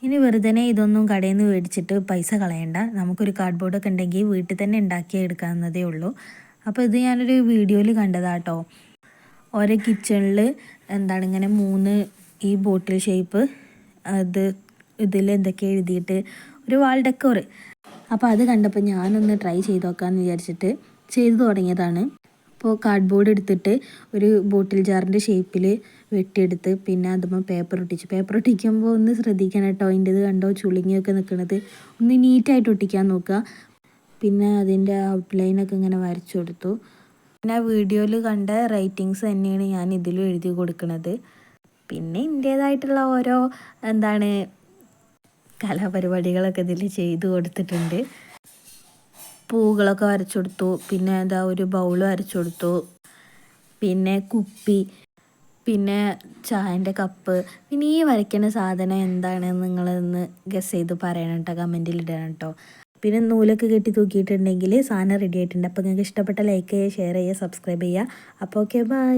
ഇനി വെറുതെ ഇതൊന്നും കടയിൽ നിന്ന് മേടിച്ചിട്ട് പൈസ കളയണ്ട. നമുക്കൊരു കാർഡ് ബോർഡൊക്കെ ഉണ്ടെങ്കിൽ വീട്ടിൽ തന്നെ ഉണ്ടാക്കി എടുക്കാവുന്നതേ ഉള്ളൂ. അപ്പോൾ ഇത് ഞാനൊരു വീഡിയോയിൽ കണ്ടതാട്ടോ. ഓരോ കിച്ചണിൽ ഇങ്ങനെ 3 ഈ ബോട്ടിൽ ഷേപ്പ് അത് ഇതിൽ എന്തൊക്കെ എഴുതിയിട്ട് ഒരു വാൾ ഡെക്കോർ. അപ്പോൾ അത് കണ്ടപ്പോൾ ഞാനൊന്ന് ട്രൈ ചെയ്ത് നോക്കാമെന്ന് വിചാരിച്ചിട്ട് ചെയ്തു തുടങ്ങിയതാണ്. അപ്പോൾ കാർഡ് ബോർഡ് എടുത്തിട്ട് ഒരു ബോട്ടിൽ ജാറിൻ്റെ ഷേപ്പിൽ വെട്ടിയെടുത്ത് പിന്നെ അതുമ്പോൾ പേപ്പർ ഒട്ടിക്കുമ്പോൾ ഒന്ന് ശ്രദ്ധിക്കണം കേട്ടോ. അതിൻ്റെത് കണ്ടോ ചുളുങ്ങിയൊക്കെ നിൽക്കുന്നത്. ഒന്ന് നീറ്റായിട്ട് ഒട്ടിക്കാൻ നോക്കുക. പിന്നെ അതിൻ്റെ ഔട്ട്ലൈനൊക്കെ ഇങ്ങനെ വരച്ചു കൊടുത്തു. പിന്നെ ആ വീഡിയോയിൽ കണ്ട റൈറ്റിങ്സ് തന്നെയാണ് ഞാൻ ഇതിലും എഴുതി കൊടുക്കുന്നത്. പിന്നെ എൻ്റേതായിട്ടുള്ള ഓരോ കലാപരിപാടികളൊക്കെ ഇതിൽ ചെയ്തു കൊടുത്തിട്ടുണ്ട്. പൂകളൊക്കെ വരച്ചു കൊടുത്തു. പിന്നെ ഒരു ബൗൾ വരച്ചു കൊടുത്തു. പിന്നെ കുപ്പി, പിന്നെ ചായൻ്റെ കപ്പ്. പിന്നെ ഈ വരയ്ക്കുന്ന സാധനം എന്താണെന്ന് നിങ്ങളൊന്ന് ഗസ് ചെയ്ത് പറയണം കേട്ടോ, കമൻറ്റിൽ ഇടണം കേട്ടോ. പിന്നെ നൂലൊക്കെ കെട്ടി തൂക്കിയിട്ടുണ്ടെങ്കിൽ സാധനം റെഡി ആയിട്ടുണ്ട്. അപ്പോൾ നിങ്ങൾക്ക് ഇഷ്ടപ്പെട്ട ലൈക്ക് ചെയ്യുക, ഷെയർ ചെയ്യുക, സബ്സ്ക്രൈബ് ചെയ്യുക. അപ്പോൾ ഓക്കെ, ബൈ.